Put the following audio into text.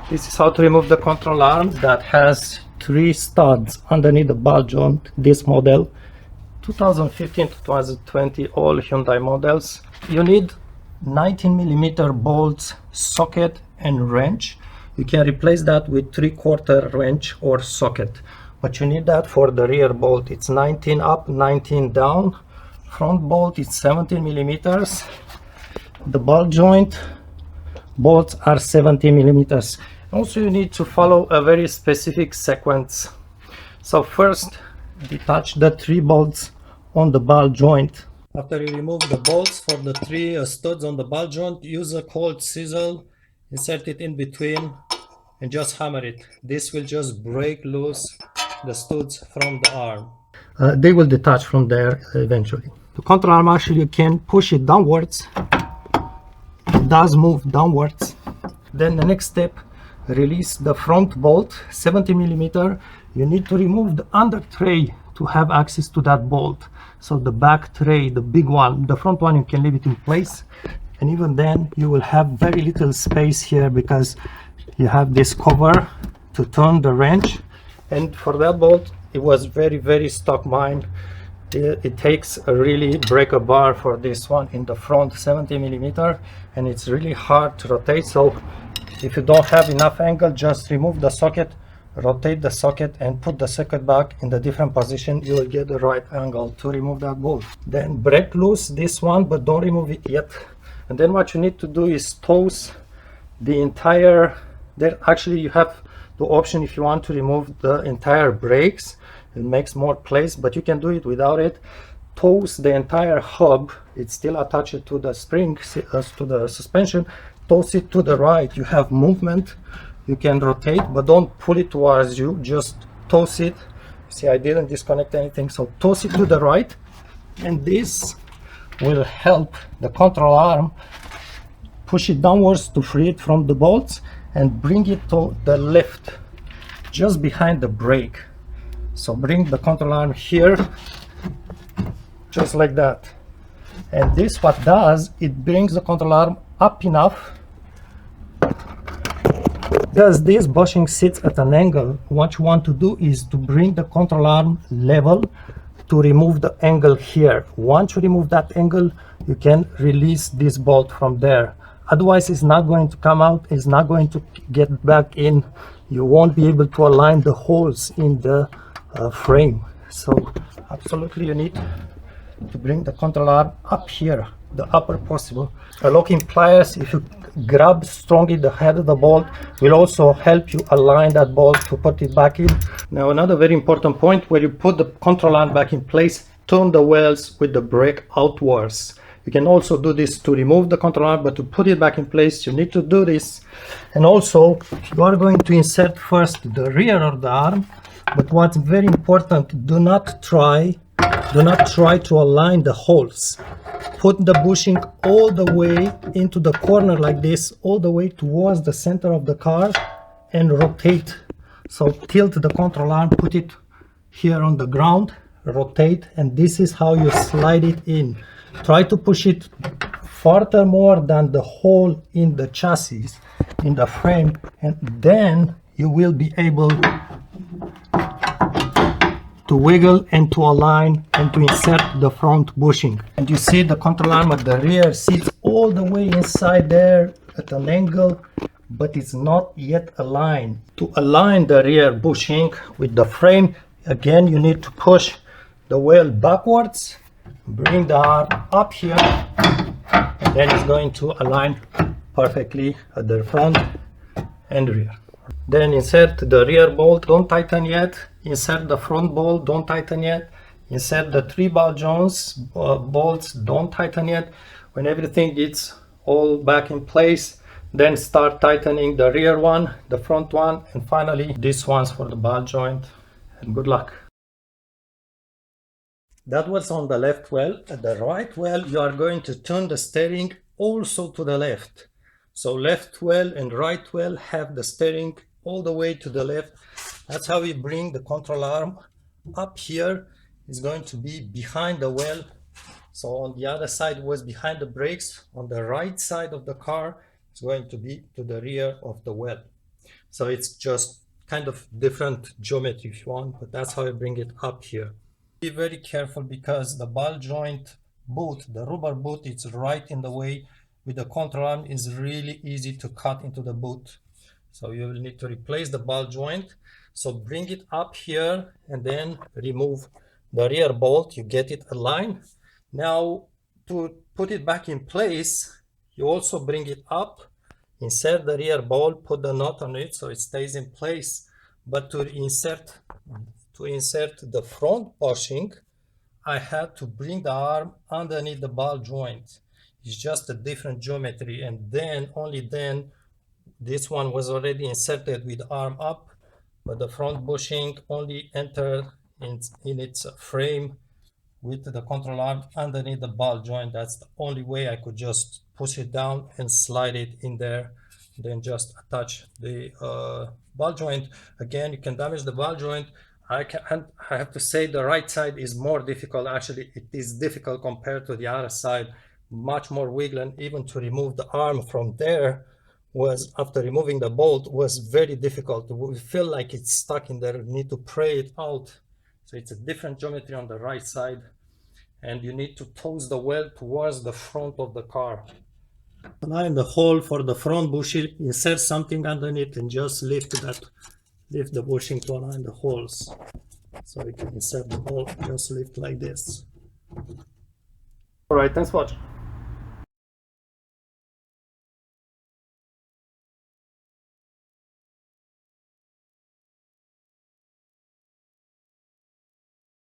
This is how to remove the control arm that has 3 studs underneath the ball joint. This model, 2015 to 2020, all Hyundai models. You need 19mm bolts, socket and wrench. You can replace that with 3/4 wrench or socket, but you need that for the rear bolt. It's 19 up, 19 down. Front bolt is 17mm. The ball joint bolts are 70mm. Also, you need to follow a very specific sequence. So first, detach the 3 bolts on the ball joint. After you remove the bolts for the 3 studs on the ball joint, use a cold chisel, insert it in between and just hammer it. This will just break loose the studs from the arm. They will detach from there eventually. The control arm, actually you can push it downwards. It does move downwards. Then the next step, release the front bolt, 70mm. You need to remove the under tray to have access to that bolt. So the back tray, the big one, the front one, you can leave it in place. And even then you will have very little space here because you have this cover to turn the wrench. And for that bolt, it was very stock mine. It takes a really breaker bar for this one in the front, 70mm, and it's really hard to rotate. So if you don't have enough angle, just remove the socket, rotate the socket and put the socket back in the different position. You will get the right angle to remove that bolt. Then break loose this one, but don't remove it yet. And then what you need to do is toss the entire, there actually you have the option if you want to remove the entire brakes. It makes more place, but you can do it without it. Toss the entire hub. It's still attached to the spring, to the suspension. Toss it to the right. You have movement. You can rotate, but don't pull it towards you. Just toss it. See, I didn't disconnect anything, so toss it to the right, and this will help the control arm push it downwards to free it from the bolts and bring it to the left, just behind the brake. So bring the control arm here, just like that. And this what does, it brings the control arm up enough. Because this bushing sits at an angle, what you want to do is to bring the control arm level to remove the angle here. Once you remove that angle, you can release this bolt from there. Otherwise, it's not going to come out, it's not going to get back in. You won't be able to align the holes in the frame. So absolutely you need to bring the control arm up here, the upper possible. A locking pliers, if you grab strongly the head of the bolt, will also help you align that bolt to put it back in. Now another very important point, where you put the control arm back in place, turn the wheels with the brake outwards. You can also do this to remove the control arm, but to put it back in place, you need to do this. And also, you are going to insert first the rear of the arm. But what's very important, do not try to align the holes. Put the bushing all the way into the corner like this, all the way towards the center of the car, and rotate. So tilt the control arm, put it here on the ground, rotate, and this is how you slide it in. Try to push it further more than the hole in the chassis, in the frame, and then you will be able to wiggle and to align and to insert the front bushing. And you see the control arm at the rear sits all the way inside there at an angle, but it's not yet aligned. To align the rear bushing with the frame, again you need to push the wheel backwards, bring the arm up here, and then it's going to align perfectly at the front and rear. Then insert the rear bolt, don't tighten yet. Insert the front bolt, don't tighten yet. Insert the 3 ball joints, bolts, don't tighten yet. When everything gets all back in place, then start tightening the rear one, the front one, and finally this one's for the ball joint. And good luck. That was on the left wheel. At the right wheel, you are going to turn the steering also to the left. So left wheel and right wheel have the steering all the way to the left. That's how we bring the control arm up here. It's going to be behind the wheel. So on the other side was behind the brakes. On the right side of the car, it's going to be to the rear of the wheel. So it's just kind of different geometry if you want, but that's how I bring it up here. Be very careful because the ball joint boot, the rubber boot, it's right in the way. With the control arm is really easy to cut into the boot. So you will need to replace the ball joint. So bring it up here and then remove the rear bolt. You get it aligned. Now to put it back in place, you also bring it up, insert the rear bolt, put the knot on it so it stays in place. But to insert the front bushing, I had to bring the arm underneath the ball joint. It's just a different geometry, and then only then this one was already inserted with arm up, but the front bushing only entered in its frame with the control arm underneath the ball joint. That's the only way I could just push it down and slide it in there, then just attach the ball joint. Again, you can damage the ball joint. I have to say the right side is more difficult. Actually, it is difficult compared to the other side, much more wiggling. Even to remove the arm from there was, after removing the bolt, was very difficult. We feel like it's stuck in there, need to pray it out. So it's a different geometry on the right side, and you need to toast the weld towards the front of the car. Align the hole for the front bushing, insert something underneath and just lift the bushing to align the holes. So you can insert the hole, just lift like this. All right, thanks for watching.